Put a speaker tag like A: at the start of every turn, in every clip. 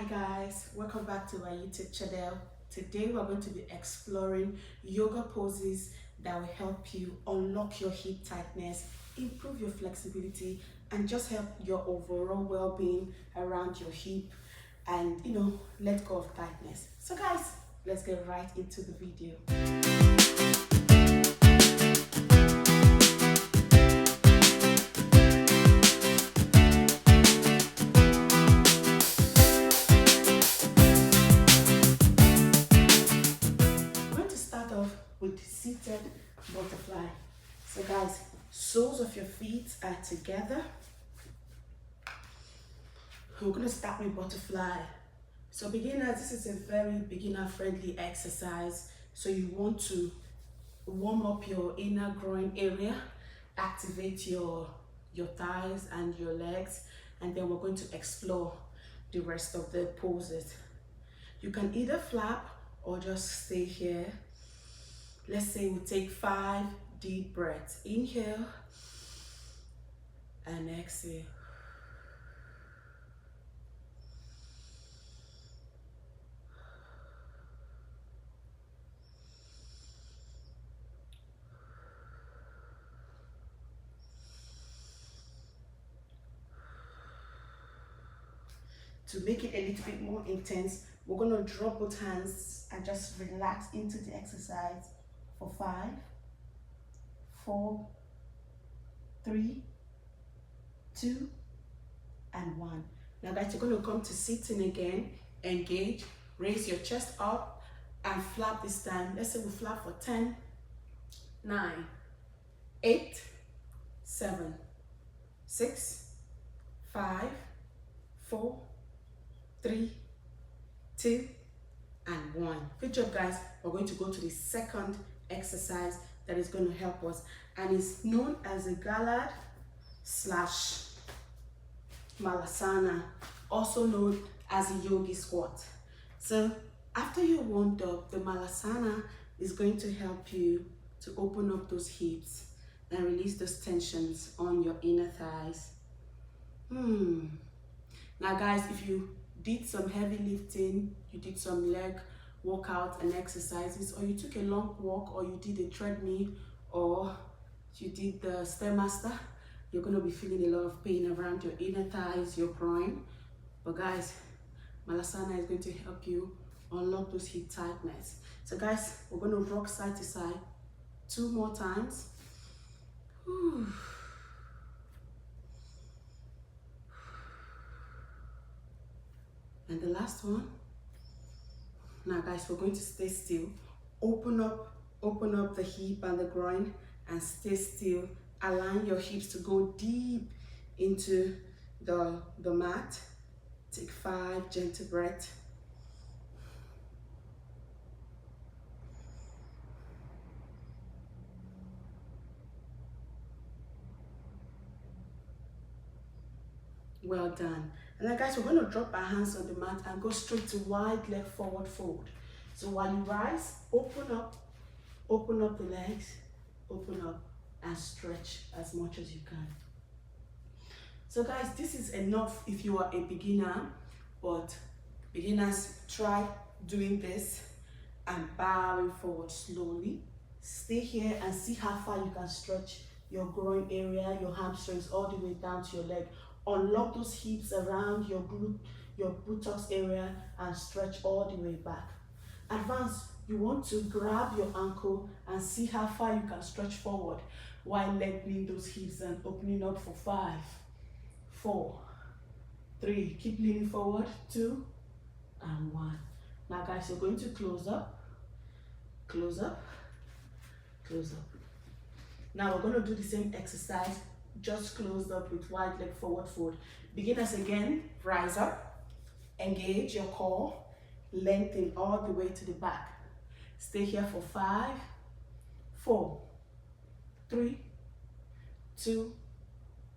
A: Guys, welcome back to my YouTube channel. Today we're going to be exploring yoga poses that will help you unlock your hip tightness, improve your flexibility, and just help your overall well-being around your hip and let go of tightness. So guys, let's get right into the video. With the seated butterfly. So guys, soles of your feet are together. We're going to start with butterfly. So beginners, this is a very beginner friendly exercise. So you want to warm up your inner groin area, activate your thighs and your legs, and then we're going to explore the rest of the poses. You can either flap or just stay here. Let's say we take 5 deep breaths. Inhale and exhale. To make it a little bit more intense, we're going to drop both hands and just relax into the exercise for 5, 4, 3, 2, and 1. Now guys, you're going to come to sitting again. Engage, raise your chest up and flap this time. Let's say we flap for 10, 9, 8, 7, 6, 5, 4, 3, 2, and 1. Good job guys. We're going to go to the second exercise that is going to help us, and it's known as a Gallad / Malasana, also known as a yogi squat. So after you're warmed up, the Malasana is going to help you to open up those hips and release those tensions on your inner thighs. Now guys, if you did some heavy lifting, you did some leg workouts and exercises, or you took a long walk, or you did a treadmill, or you did the Stairmaster, you're going to be feeling a lot of pain around your inner thighs, your groin. But guys, Malasana is going to help you unlock those hip tightness. So guys, we're going to rock side to side 2 more times. And the last one. Now guys, we're going to stay still. Open up the hip and the groin and stay still. Align your hips to go deep into the mat. Take 5 gentle breaths. Well done. And then guys, we're going to drop our hands on the mat and go straight to wide leg forward fold. So while you rise, open up the legs, open up and stretch as much as you can. So guys, this is enough if you are a beginner, but beginners, try doing this and bowing forward slowly. Stay here and see how far you can stretch your groin area, your hamstrings, all the way down to your leg. Unlock those hips around your glute, your buttocks area, and stretch all the way back. Advance, you want to grab your ankle and see how far you can stretch forward while lengthening those hips and opening up for 5, 4, 3. Keep leaning forward, 2, and 1. Now guys, you're going to close up, close up, close up. Now we're going to do the same exercise, just closed up with wide leg forward fold. Beginners again, rise up, engage your core, lengthen all the way to the back. Stay here for 5, 4, 3, 2,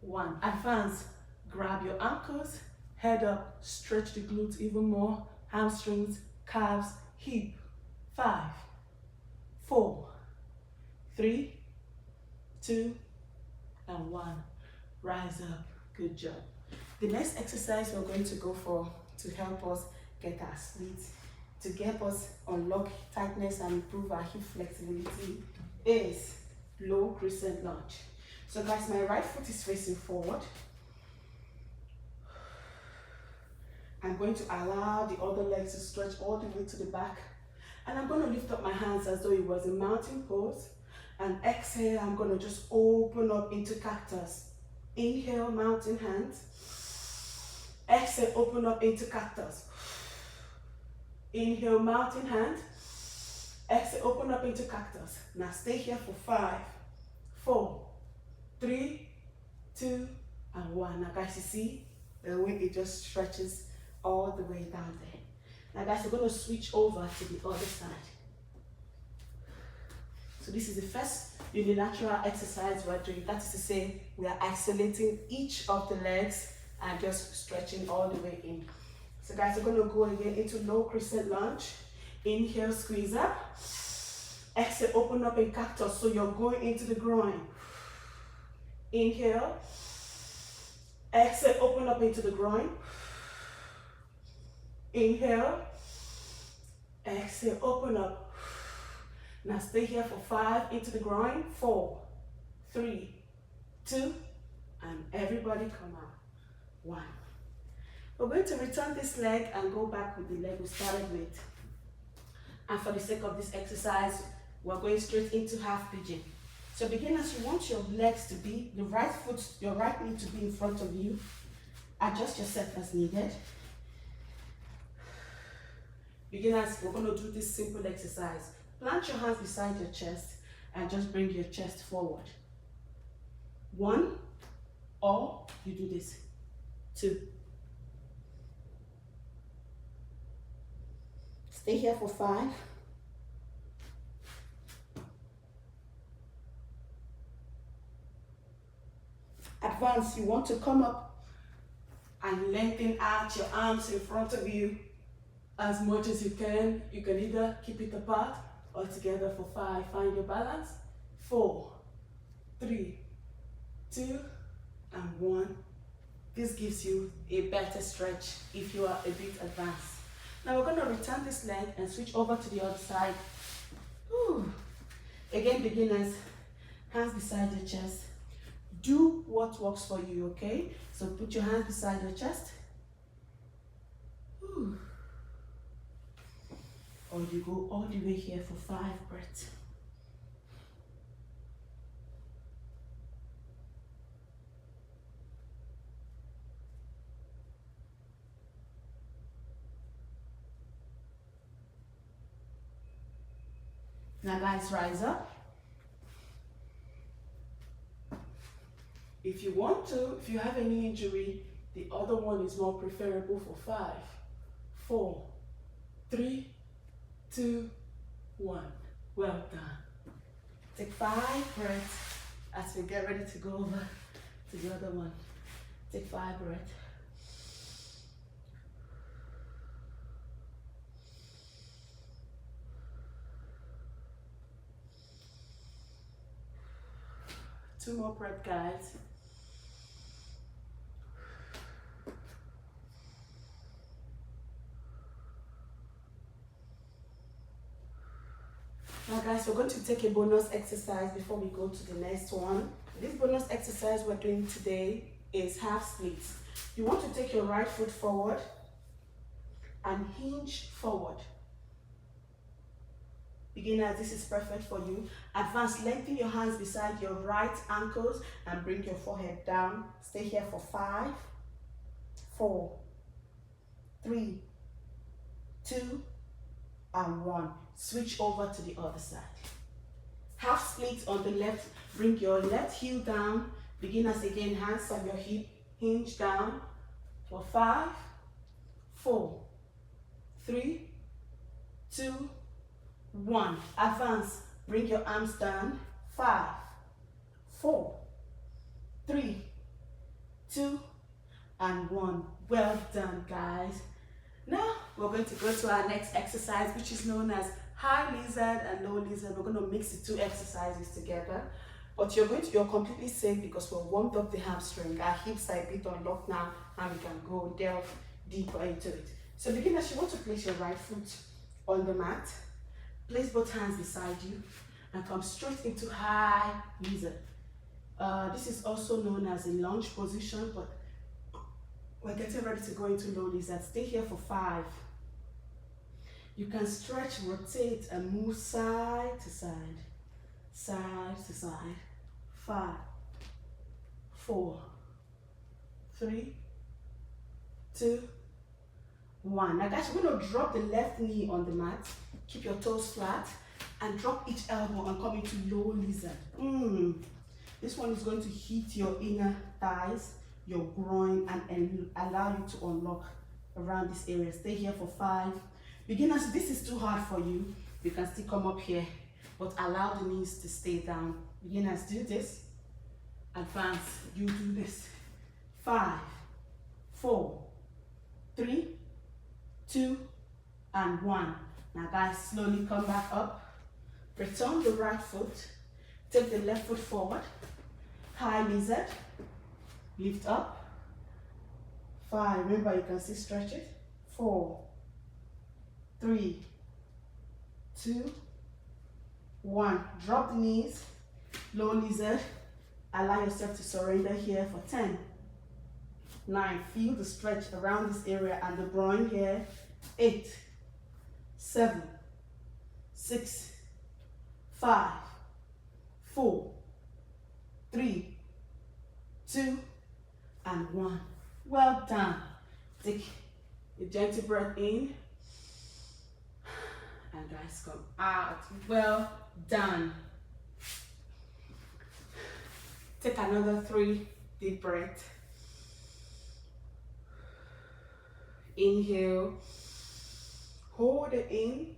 A: 1. Advance, grab your ankles, head up, stretch the glutes even more, hamstrings, calves, hip. 5, 4, 3, 2, and 1. Rise up. Good job. The next exercise we're going to go for to help us get our splits, to help us unlock tightness and improve our hip flexibility is low crescent lunge. So guys, my right foot is facing forward. I'm going to allow the other leg to stretch all the way to the back. And I'm going to lift up my hands as though it was a mountain pose. And exhale, I'm going to just open up into cactus. Inhale, mountain hands. Exhale, open up into cactus. Inhale, mountain hand. Exhale, open up into cactus. Now stay here for 5, 4, 3, 2, and 1. Now guys, you see the way it just stretches all the way down there. Now guys, we're going to switch over to the other side. So this is the first unilateral exercise we're doing. That is to say, we are isolating each of the legs and just stretching all the way in. So guys, we're going to go again into low crescent lunge. Inhale, squeeze up. Exhale, open up in cactus. So you're going into the groin. Inhale. Exhale, open up into the groin. Inhale. Exhale, open up. Now stay here for 5, into the groin. 4, 3, 2, and everybody come out. 1. We're going to return this leg and go back with the leg we started with. And for the sake of this exercise, we're going straight into half pigeon. So beginners, you want your legs to be, the right foot, your right knee to be in front of you. Adjust yourself as needed. Beginners, we're going to do this simple exercise. Plant your hands beside your chest and just bring your chest forward. 1, or you do this. 2. Stay here for 5. Advance, you want to come up and lengthen out your arms in front of you as much as you can. You can either keep it apart or together for 5. Find your balance. 4, 3, 2, and 1. This gives you a better stretch if you are a bit advanced. Now we're going to return this leg and switch over to the other side. Whew. Again, beginners, hands beside your chest. Do what works for you, okay? So put your hands beside your chest. Whew. Or you go all the way here for 5 breaths. Now guys, rise up. If you want to, if you have any injury, the other one is more preferable for 5, 4, 3, 2, 1. Well done. Take 5 breaths as we get ready to go over to the other one. Take 5 breaths. Two more breaths, guys. Now guys, we're going to take a bonus exercise before we go to the next one. This bonus exercise we're doing today is half splits. You want to take your right foot forward and hinge forward. Beginners, this is perfect for you. Advance, lengthen your hands beside your right ankles and bring your forehead down. Stay here for 5, 4, 3, 2, and 1. Switch over to the other side. Half split on the left. Bring your left heel down. Beginners again, hands on your hip. Hinge down for 5, 4, 3, 2, 1. Advance. Bring your arms down. 5, 4, 3, 2, and 1. Well done, guys. Now we're going to go to our next exercise, which is known as high lizard and low lizard. We're going to mix the two exercises together, but you're completely safe because we've warmed up the hamstring. Our hips are a bit unlocked now, and we can go delve deeper into it. So beginners, you want to place your right foot on the mat, place both hands beside you, and come straight into high lizard. This is also known as a lunge position, but we're getting ready to go into low lizard. Stay here for 5. You can stretch, rotate, and move side to side, side to side. 5, 4, 3, 2, 1. Now guys, we're going to drop the left knee on the mat. Keep your toes flat and drop each elbow and come into low lizard. This one is going to hit your inner thighs, your groin, and allow you to unlock around this area. Stay here for 5. Beginners, if this is too hard for you, you can still come up here, but allow the knees to stay down. Beginners, do this. Advance, you do this. 5, 4, 3, 2, and 1. Now guys, slowly come back up. Return the right foot. Take the left foot forward. High lizard. Lift up. 5, remember you can still stretch it. 4, 3, 2, 1. Drop the knees. Low lizard. Allow yourself to surrender here for 10. 9. Feel the stretch around this area and the groin here. 8, 7, 6, 5, 4, 3, 2, and 1. Well done. Take a gentle breath in. And guys, come out. Well done. Take another 3 deep breaths. Inhale. Hold it in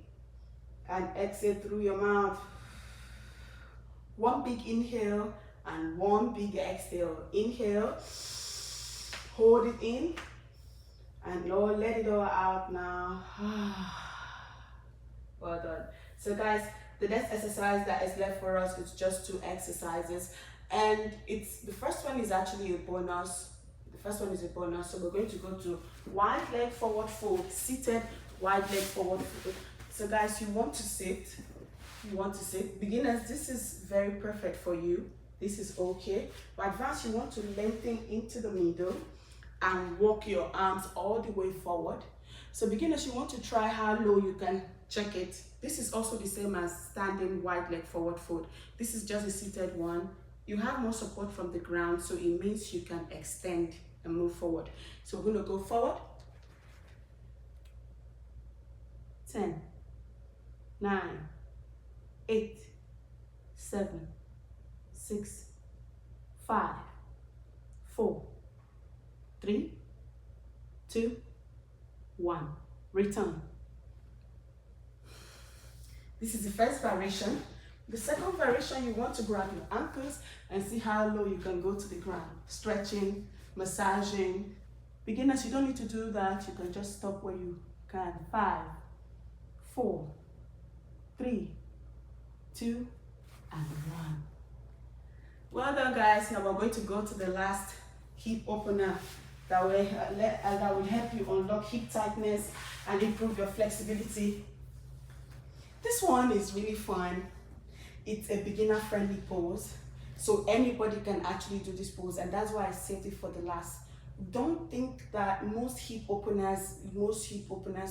A: and exhale through your mouth. 1 big inhale and 1 big exhale. Inhale. Hold it in and Lord, let it all out now. Well done. So guys, the next exercise that is left for us is just 2 exercises, and the first one is actually a bonus. So we're going to go to wide leg forward fold, seated wide leg forward fold. So guys, you want to sit. Beginners, this is very perfect for you. This is okay. But advanced, you want to lengthen into the middle and walk your arms all the way forward. So beginners, you want to try how low you can check it. This is also the same as standing wide leg forward fold. This is just a seated one. You have more support from the ground, so it means you can extend and move forward. So we're going to go forward. 10, 9, 8, 7, 6, 5, 4, 3, 2, 1. Return. This is the first variation. The second variation, you want to grab your ankles and see how low you can go to the ground. Stretching, massaging. Beginners, you don't need to do that. You can just stop where you can. 5, 4, 3, 2, and 1. Well done, guys. Now we're going to go to the last hip opener that will help you unlock hip tightness and improve your flexibility. This one is really fun. It's a beginner-friendly pose, so anybody can actually do this pose, and that's why I saved it for the last. Don't think that most hip openers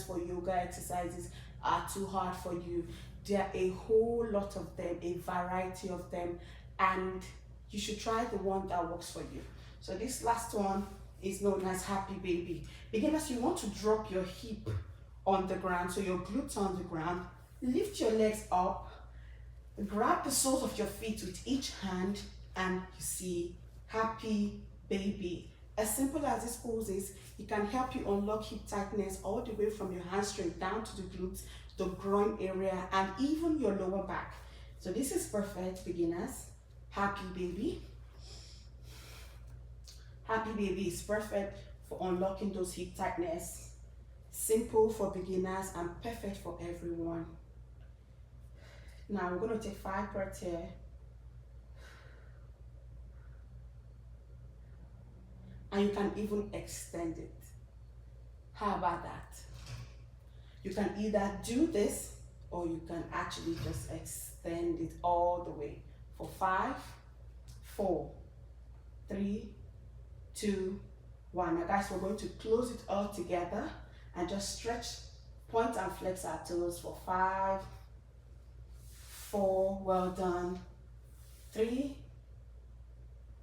A: for yoga exercises are too hard for you. There are a whole lot of them, a variety of them, and you should try the one that works for you. So this last one is known as Happy Baby. Beginners, you want to drop your hip on the ground, so your glutes on the ground. Lift your legs up, grab the soles of your feet with each hand, and you see Happy Baby. As simple as this pose is, it can help you unlock hip tightness all the way from your hamstring down to the glutes, the groin area, and even your lower back. So this is perfect, beginners. Happy Baby. Happy Baby is perfect for unlocking those hip tightness. Simple for beginners and perfect for everyone. Now we're going to take 5 breaths here. And you can even extend it. How about that? You can either do this or you can actually just extend it all the way for 5, 4, 3, 2, 1. Now guys, we're going to close it all together and just stretch, point and flex our toes for 5, 4, well done, 3,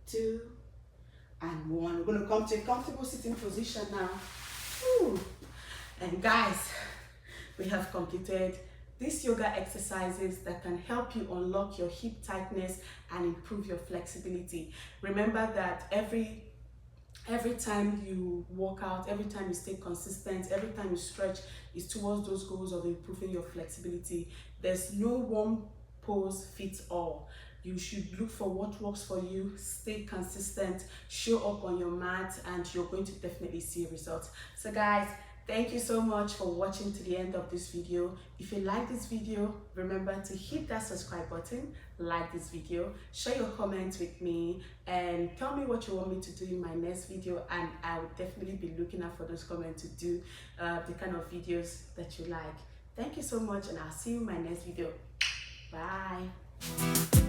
A: 2, and 1. We're going to come to a comfortable sitting position now. Whew. And guys, we have completed these yoga exercises that can help you unlock your hip tightness and improve your flexibility. Remember that every time you work out, every time you stay consistent, every time you stretch, is towards those goals of improving your flexibility. There's no one pose fits all. You should look for what works for you, stay consistent, show up on your mat, and you're going to definitely see results. So guys, thank you so much for watching to the end of this video. If you like this video, remember to hit that subscribe button, like this video, share your comments with me, and tell me what you want me to do in my next video, and I will definitely be looking out for those comments to do the kind of videos that you like. Thank you so much, and I'll see you in my next video. Bye.